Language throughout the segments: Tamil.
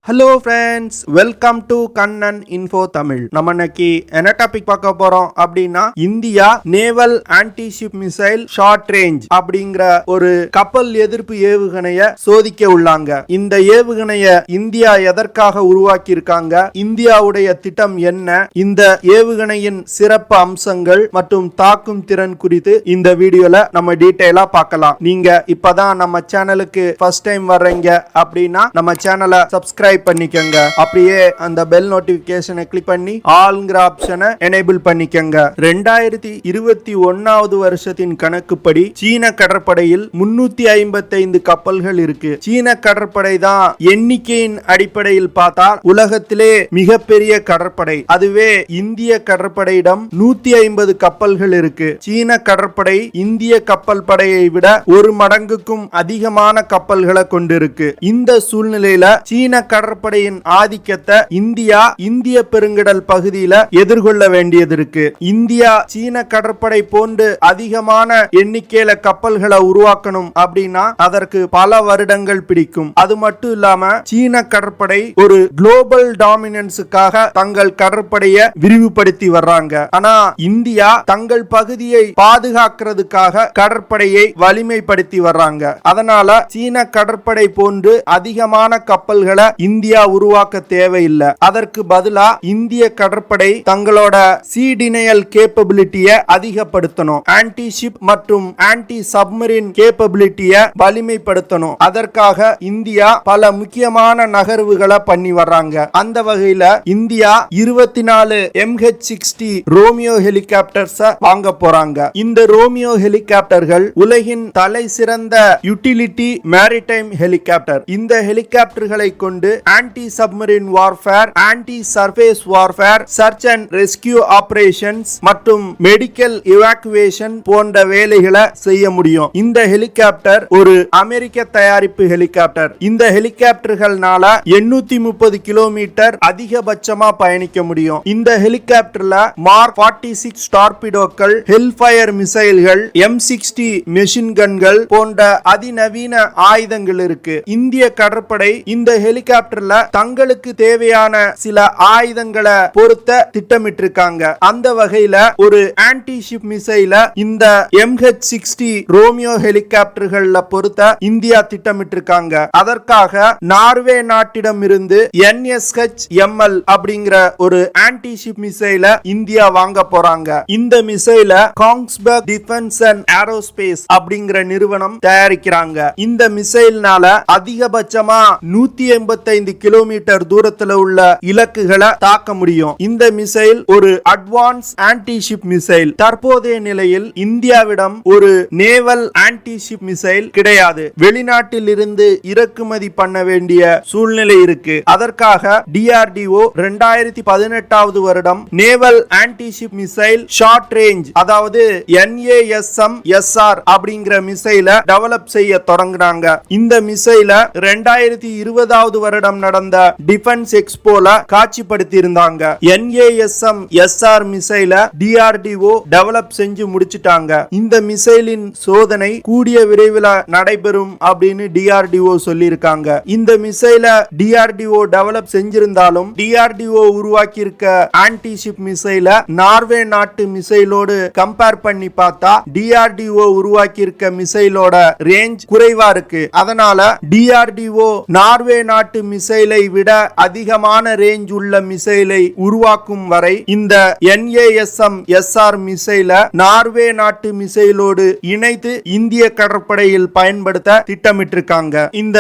Hello friends, welcome to Kannan info Tamil. நம்ம இன்னைக்கு என்ன டாபிக் பார்க்க போறோம் அப்படின்னா, India naval anti-ship missile short range அப்படிங்கிற ஒரு கப்பல் எதிர்ப்பு ஏவுகணைய சோதிக்க உள்ளாங்க. இந்த ஏவுகணைய இந்தியா எதற்காக உருவாக்கி இருக்காங்க, இந்தியாவுடைய திட்டம் என்ன, இந்த ஏவுகணையின் சிறப்பு அம்சங்கள் மற்றும் தாக்கும் திறன் குறித்து இந்த வீடியோல நம்ம டீடைலா பார்க்கலாம். நீங்க இப்பதான் நம்ம சேனலுக்கு ஃபர்ஸ்ட் டைம் வர்றீங்க அப்படின்னா நம்ம சேனலை சப்ஸ்கிரைப் பண்ணிக்கங்க. அப்படியே அந்த பெல் நோட்டிபிகேஷனை கிளிக் பண்ணி ஆல்ங்கிற ஆப்ஷனை எனேபிள் பண்ணிக்கங்க. 2021வது வருஷத்தின் கணக்குப்படி சீன கடற்படையில் 355 கப்பல்கள் இருக்கு. சீன கடற்படை தான் எண்ணிக்கையின் அடிப்படையில் பார்த்தால் உலகத்திலே மிகப்பெரிய கடற்படை. அதுவே இந்திய கடற்படையிடம் 150 கப்பல்கள் இருக்கு. சீன கடற்படை இந்திய கப்பல் படையை விட 1 மடங்குக்கும் அதிகமான கப்பல்களை கொண்டிருக்கு. இந்த சூழ்நிலையில சீன கடற்படையின் ஆதிக்கத்தை இந்திய பெருங்கடல் பகுதியில எதிர்கொள்ள வேண்டியது இருக்கு. இந்தியா சீன கடற்படை போன்று அதிகமான எண்ணிக்கையில கப்பல்களை உருவாக்கணும் அப்படின்னா அதற்கு பல வருடங்கள் பிடிக்கும். அது மட்டும் இல்லாம சீன கடற்படை ஒரு குளோபல் டாமினன்ஸுக்காக தங்கள் கடற்படையை விரிவுபடுத்தி வர்றாங்க. ஆனா இந்தியா தங்கள் பகுதியை பாதுகாக்கிறதுக்காக கடற்படையை வலிமைப்படுத்தி வர்றாங்க. அதனால சீன கடற்படை போன்று அதிகமான கப்பல்களை இந்தியா உருவாக்க தேவையில்லை. அதற்கு பதிலா இந்திய கடற்படை தங்களோட சீ டினையல் கேப்பபிலிட்டியை அதிகப்படுத்தணும். ஆன்டி ஷிப் மற்றும் ஆன்டி சப்மரின் கேப்பபிலிட்டியை வலிமைப்படுத்தணும். அதற்காக இந்தியா பல முக்கியமான நகர்வுகளை பண்ணி வர்றாங்க. அந்த வகையில இந்தியா 24 MH-60 ரோமியோ ஹெலிகாப்டர்ஸ் வாங்க போறாங்க. இந்த ரோமியோ ஹெலிகாப்டர்கள் உலகின் தலை சிறந்த யூட்டிலிட்டி மேரிடைம் ஹெலிகாப்டர். இந்த ஹெலிகாப்டர்களை கொண்டு anti submarine warfare, anti surface warfare, search and rescue operations மற்றும் மெடிக்கல் எவாக்குவேஷன் போன்ற வேலைகளை செய்ய முடியும். இந்த ஹெலிகாப்டர் ஒரு அமெரிக்க தயாரிப்பு ஹெலிகாப்டர். இந்த ஹெலிகாப்டர்களால 830 கிலோமீட்டர் அதிகபட்சமா பயணிக்க முடியும். இந்த ஹெலிகாப்டர்ல மார்க் 46 டார்பிடோக்கள், ஹெல்ஃபயர் மிசைல்கள், M60 மெஷின் கன்கள் போன்ற அதிநவீன ஆயுதங்கள் இருக்கு. இந்திய கடற்படை இந்த ஹெலிகாப்டர்ல தங்களுக்கு தேவையான சில ஆயுதங்களை பொருத்த திட்டமிட்டிருக்காங்க. அந்த வகையில ஒரு ஆன்டி ஷிப் மிசைல இந்த MH-60 ரோமியோ ஹெலிகாப்டர்கள்ல பொருத்த இந்தியா திட்டமிட்டிருக்காங்க. அதற்காக நார்வே நாட்டிடம் இருந்து NSH-ML அப்படிங்கிற ஒரு ஆன்டி ஷிப் மிசைல இந்தியா வாங்க போறாங்க. இந்த மிசைல காங்ஸ்பர்க் டிஃபென்ஸ் அண்ட் ஏரோஸ்பேஸ் அப்படிங்கிற நிறுவனம் தயாரிக்கிறாங்க. இந்த மிசைல்னால அதிகபட்சமா 185 கிலோமீட்டர் தூரத்துல உள்ள இலக்குகளை தாக்க முடியும். இந்த மிசைல் ஒரு அட்வான்ஸ் ஆன்டி ஷிப் மிசைல். தற்போதைய நிலையில் இந்தியாவிடம் ஒரு நேவல் ஆன்டி ஷிப் மிசைல் கிடையாது. வெளிநாட்டில் இருந்து இறக்குமதி பண்ண வேண்டிய சூழ்நிலை இருக்கு. அதற்காக DRDO 2018வது வருடம் naval anti ship missile short range, அதாவது NASM-SR அப்படிங்கிற மிசைலை டெவலப் செய்ய தொடங்குறாங்க. இந்த மிசைல 2020வது வருடம் நடந்த டிஃபென்ஸ் எக்ஸ்போல காட்சிப்படுத்தி இருந்தாங்க. NASM-SR மிசைல DRDO டெவலப் செஞ்சு முடிச்சிட்டாங்க. இந்த மிசைலின் சோதனை கூடிய விரைவில் நடைபெறும் அப்படின்னு DRDO சொல்லியிருக்காங்க. இந்த மிசைல DRDO டெவலப் செஞ்சிருந்தாலும் DRDO உருவாக்கி இருக்க ஆன்டி ஷிப் மிசைல நார்வே நாட்டு மிசைலோடு கம்பேர் பண்ணி பார்த்தா DRDO உருவாக்கி இருக்க மிசைலோட ரேஞ்ச் குறைவா இருக்கு. அதனால DRDO நார்வே நாட்டு மிசைலை விட அதிகமான ரேஞ்ச் உள்ள மிசைலை உருவாக்கும் வரை இந்த NASM-SR மிசைல நார்வே நாட்டு மிசைலோடு இணைத்து இந்திய கடற்படையில் பயன்படுத்த திட்டமிட்டிருக்காங்க. இந்த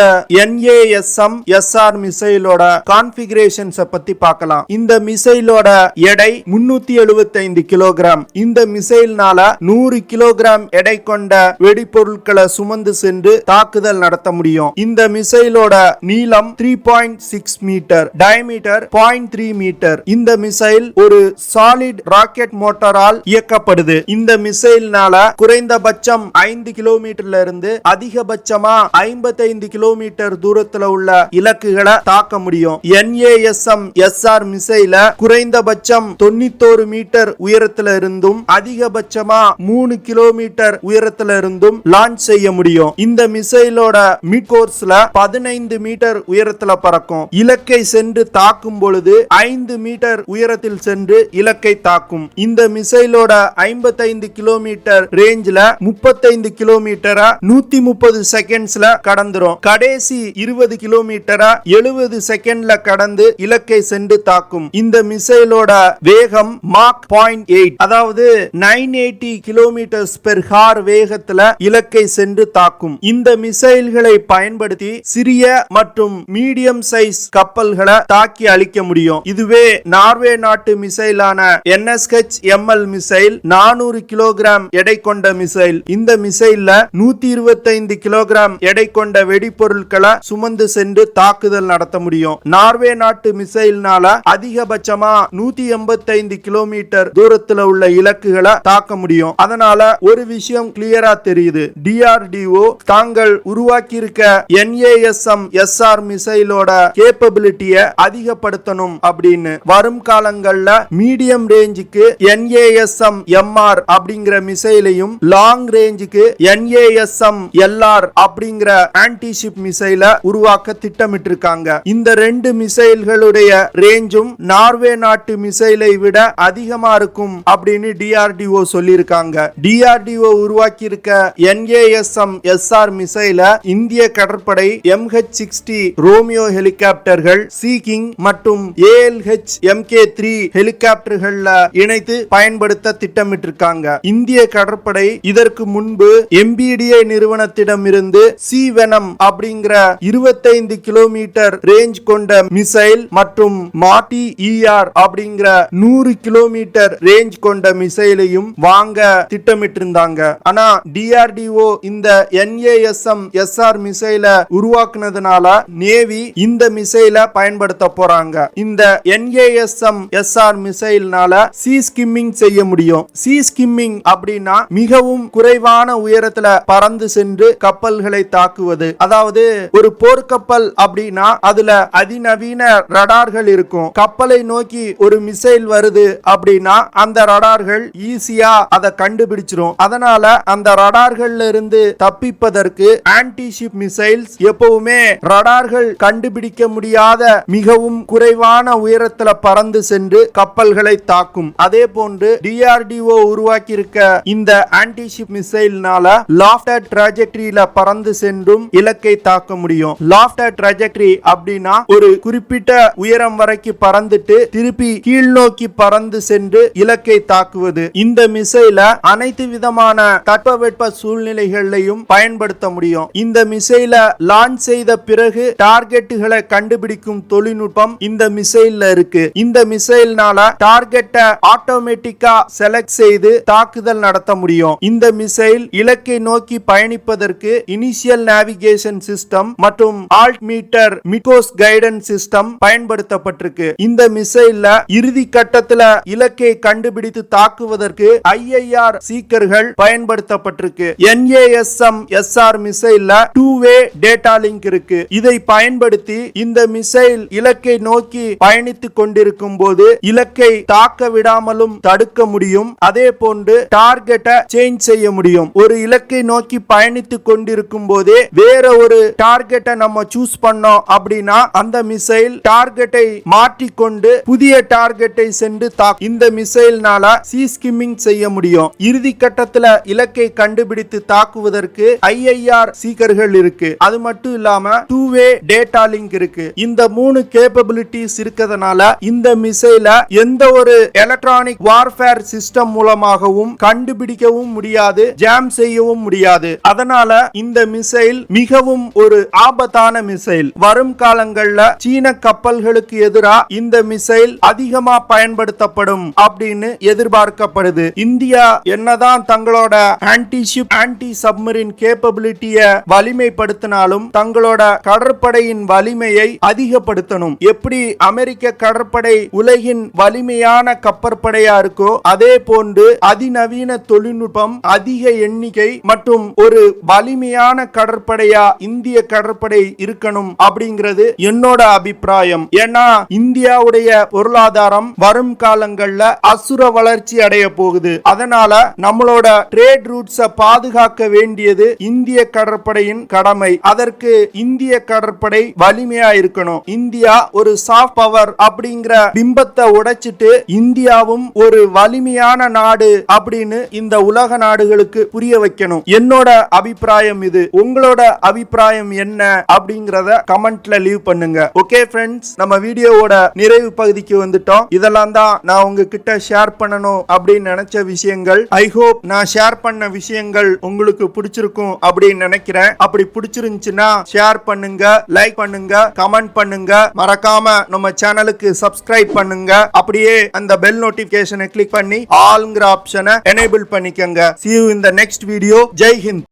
NASM-SR மிசைலோட கான்ஃபிகரேஷன்ஸ் பத்தி பார்க்கலாம். இந்த மிசைலோட எடை 375 கிலோகிராம். இந்த மிசைல்னால 100 கிலோகிராம் எடை கொண்ட வெடிபொருட்களை சுமந்து சென்று தாக்குதல் நடத்த முடியும். இந்த மிசைலோட நீளம் 3.6 மீட்டர், டயமீட்டர் 0.3 மீட்டர். இந்த மிசைல் ஒரு சாலிட் ராக்கெட் மோட்டாரால் இயக்கப்படுது. இந்த மிசைல்னால குறைந்தபட்சம் 5 கிலோமீட்டர்ல இருந்து அதிகபட்சமா 55 கிலோமீட்டர் தூரத்துல உள்ள இலக்குகளை தாக்க முடியும். NASM-SR மிசைல குறைந்தபட்சம் 91 மீட்டர் உயரத்துல இருந்தும் அதிகபட்சமா 3 கிலோமீட்டர் உயரத்துல இருந்தும் லான்ச் செய்ய முடியும். இந்த மிசைலோட மிட் கோர்ஸ்ல 15 மீட்டர் உயரத்துல பறக்கும். இலக்கை சென்று தாக்கும் பொழுது 5 மீட்டர் உயரத்தில் சென்று இலக்கை தாக்கும். இந்த மிசைலோட 55 கிலோமீட்டர் ரேஞ்சில 35 கிலோமீட்டரா 130 செகண்ட்ஸ்ல கடந்துரும். கடைசி 20 கிலோமீட்டரா 70 செகண்ட்ல கடந்து இலக்கை சென்று தாக்கும். இந்த மிசைலோட வேகம் மாக் 0.8, அதாவது 980 கிலோமீட்டர் பெர் ஹார் வேகத்துல இலக்கை சென்று தாக்கும். இந்த மிசைல்களை பயன்படுத்தி சிறிய மற்றும் மீடியம் சைஸ் கப்பல்களை தாக்கி அழிக்க முடியும். இதுவே நார்வே நாட்டு மிசைலான NASM-SR மிசைல் 400 கிலோகிராம் எடை கொண்ட மிசைல். இந்த மிசைல்ல 125 கிலோகிராம் எடை கொண்ட வெடிபொருட்களை சுமந்து சென்று தாக்குதல் நடத்த முடியும். நார்வே நாட்டு மிசைல்னால அதிகபட்சமா 185 கிலோமீட்டர் தூரத்துல உள்ள இலக்குகளை தாக்க முடியும். அதனால ஒரு விஷயம் கிளியரா தெரியுது. DRDO தாங்கள் உருவாக்கி இருக்க NASM-SR மிசைலோட கேப்பபிலிட்டியை அதிகப்படுத்தணும் அப்படின்னு. வரும் காலங்கள்ல மீடியம் ரேஞ்சுக்கு NASM-MR அப்படிங்கிற மிசைலையும், லாங் ரேஞ்சுக்கு NASM-LR அப்படிங்கிற ஆன்டிஷிப் மிசைல உருவாக்க திட்டமிட்டு இருக்காங்க. இந்த ரெண்டு மிசைல்களுடைய ரேஞ்சும் நார்வே நாட்டு மிசைலை விட அதிகமா இருக்கும் அப்படின்னு DRDO சொல்லியிருக்காங்க. DRDO உருவாக்கி இருக்க NASM-SR மிசைல இந்திய கடற்படை MH-60 ரோமியோ ஹெலிகாப்டர்கள், சீகிங் மற்றும் ALH MK3 ஹெலிகாப்டர்கள்ல இணைத்து பயன்படுத்த திட்டமிட்டிருக்காங்க. இந்திய கடற்படை இதற்கு முன்பு MBDA நிறுவனத்திடமிருந்து சீவெனம் அப்படிங்கிற 25 கிலோமீட்டர் ரேஞ்ச் கொண்ட மிசைல் மற்றும் மாட்டி ER அப்படிங்கிற 100 கிலோமீட்டர் ரேஞ்ச் கொண்ட மிசைலையும் வாங்க திட்டமிட்டிருந்தாங்க. ஆனா DRDO இந்த NASM-SR மிசைல உருவாக்குனதுனால நேவி இந்த மிசைல பயன்படுத்த போறாங்க. இந்த NASM-SR மிசைல்னால சீ ஸ்கிம்மிங் செய்ய முடியும். சீ ஸ்கிம்மிங் அப்படின்னா மிகவும் குறைவான உயரத்துல பறந்து சென்று கப்பல்களை தாக்குவது. அதாவது ஒரு போர்க்கப்பல் அப்படின்னா அதுல அதிநவீன ரடார்கள் இருக்கும். கப்பலை நோக்கி ஒரு மிசைல் வருது அப்படின்னா அந்த ரடார்கள் ஈஸியா அதை கண்டுபிடிச்சிரும். அதனால அந்த ரடார்கள்ல இருந்து தப்பிப்பதற்கு ஆன்டிஷிப் மிசைல்ஸ் எப்பவுமே ரடார்கள் கண்டுபிடிக்க முடியாத மிகவும் குறைவான உயரத்துல பறந்து சென்று கப்பல்களை தாக்கும். அதே போன்று DRDO உருவாக்கி இருக்க இந்த ஆன்டிஷிப் மிசைல்னால லாஃப்டர் ட்ராஜெக்டரியில பறந்து சென்றும் இலக்கை தாக்க முடியும். லாஃப்டர் ட்ராஜெக்டரி அப்படின்னா ஒரு குறிப்பிட்ட உயரம் வரைக்கும் பறந்துட்டு திருப்பி கீழ் நோக்கி பறந்து சென்று இலக்கை தாக்குவது. இந்த மிசைல அனைத்து விதமான தட்பவெட்ப சூழ்நிலைகளையும் பயன்படுத்த முடியும். இந்த மிசைல லான்ச் செய்த பிறகு டார்கெட்டுகளை கண்டுபிடிக்கும் தொழில்நுட்பம் இந்த மிசைல்ல இருக்கு. இந்த மிசைல்னால டார்கெட்டை ஆட்டோமேட்டிக்கா செலக்ட் செய்து தாக்குதல் நடத்த முடியும். இந்த மிசைல் இலக்கை நோக்கி பயணிப்பதற்கு இனிஷியல் நேவிகேஷன் சிஸ்டம் மற்றும் ஆல்ட்மீட்டர் மிட்கோஸ் கைடன்ஸ் சிஸ்டம் பயன்படுத்தப்பட்டிருக்கு. இந்த மிசைல்ல இறுதி கட்டத்துல இலக்கை கண்டுபிடித்து தாக்குவதற்கு IIR சீக்கர்கள் பயன்படுத்தப்பட்டிருக்கு. NASM-SR மிசைல்ல 2-வே டேட்டா லிங்க் இருக்கு. இதை பயன்படுத்தி இந்த மிசைல் இலக்கை நோக்கி பயணித்துக் கொண்டிருக்கும் போது இலக்கை தாக்க விடாமலும் தடுக்க முடியும். அதே போன்று டார்கெட்டை சேஞ்ச் செய்ய முடியும். ஒரு இலக்கை நோக்கி பயணித்துக் கொண்டிருக்கும் போதே வேற ஒரு டார்கெட்டை நம்ம சூஸ் பண்ணோம் அப்படின்னா அந்த மிசைல் டார்கெட்டை மாற்றிக்கொண்டு புதிய டார்கெட்டை சென்று தாக்கும். இந்த மிசைல்னால சீ ஸ்கிம்மிங் செய்ய முடியும். இறுதி கட்டத்துல இலக்கை கண்டுபிடித்து தாக்குவதற்கு IIR சீக்கர்கள் இருக்கு. அது மட்டும் இல்லாம 2-வே டேட்டா லிங்க் இருக்கு. இந்த 3 கேப்பபிலிட்டிஸ் இருக்கிறதுனால இந்த மிசைல எந்த ஒரு எலக்ட்ரானிக் வார்ஃபேர் சிஸ்டம் மூலமாகவும் கண்டுபிடிக்கவும் முடியாது, ஜாம் செய்யவும் முடியாது. அதனால இந்த மிசைல் மிகவும் ஒரு ஆபத்தான மிசைல். வரும் காலங்கள்ல சீன கப்பல்களுக்கு எதிராக இந்த மிசைல் அதிகமா பயன்படுத்தப்படும் அப்படின்னு எதிர்பார்க்கப்படுது. இந்தியா என்னதான் தங்களோட ஆன்டிஷிப் ஆன்டி சப்மரின் கேப்பபிலிட்டிய வலிமைப்படுத்தினாலும் தங்களோட கடற்படையின் வலிமையை அதிகப்படுத்தணும். எப்படி அமெரிக்க கடற்படை உலகின் வலிமையான கப்பற்படையா இருக்கோ அதே போன்று அதிநவீன தொழில்நுட்பம், அதிக எண்ணிக்கை மற்றும் ஒரு வலிமையான கடற்படையா இந்திய கடற்படை இருக்கணும் அப்படிங்கிறது என்னோட அபிப்பிராயம். ஏன்னா இந்தியாவுடைய பொருளாதாரம் வரும் காலங்கள்ல அசுர வளர்ச்சி அடைய போகுது. அதனால நம்மளோட ட்ரேட் ரூட்ஸை பாதுகாக்க வேண்டியது இந்திய கடற்படையின் கடமை. அதற்கு இந்திய கடற்படை வலிமையா இருக்கணும். இந்தியா ஒரு சாஃப்ட் பவர் அப்படிங்கிற பிம்பத்தை உடைச்சிட்டு இந்தியாவும் ஒரு வலிமையான நாடு அப்படின்னு இந்த உலக நாடுகளுக்கு புரிய வைக்கணும். என்னோட அபிப்பிராயம் இது. உங்களோட அபிப்பிராயம் என்ன அப்படிங்கறத கமெண்ட்ல லீவ் பண்ணுங்க. ஓகே ஃப்ரெண்ட்ஸ், நம்ம வீடியோவோட நிறைவு பகுதிக்கு வந்துட்டோம். இதெல்லாம் தான் நான் உங்ககிட்ட ஷேர் பண்ணணும் அப்படின்னு நினைச்ச விஷயங்கள். ஐ ஹோப் நான் ஷேர் பண்ண விஷயங்கள் உங்களுக்கு பிடிச்சிருக்கும் அப்படின்னு நினைக்கிறேன். அப்படி பிடிச்சிருந்துச்சுன்னா ஷேர் பண்ணுங்க, லைக் பண்ணுங்க, கமெண்ட் பண்ணுங்க. மறக்காம நம்ம சேனலுக்கு சப்ஸ்கிரைப் பண்ணுங்க. அப்படியே அந்த பெல் நோட்டிபிகேஷனை கிளிக் பண்ணி ஆல்ங்கிற ஆப்ஷனை எனேபிள் பண்ணிக்கங்க. See you in the next video. Jai Hind.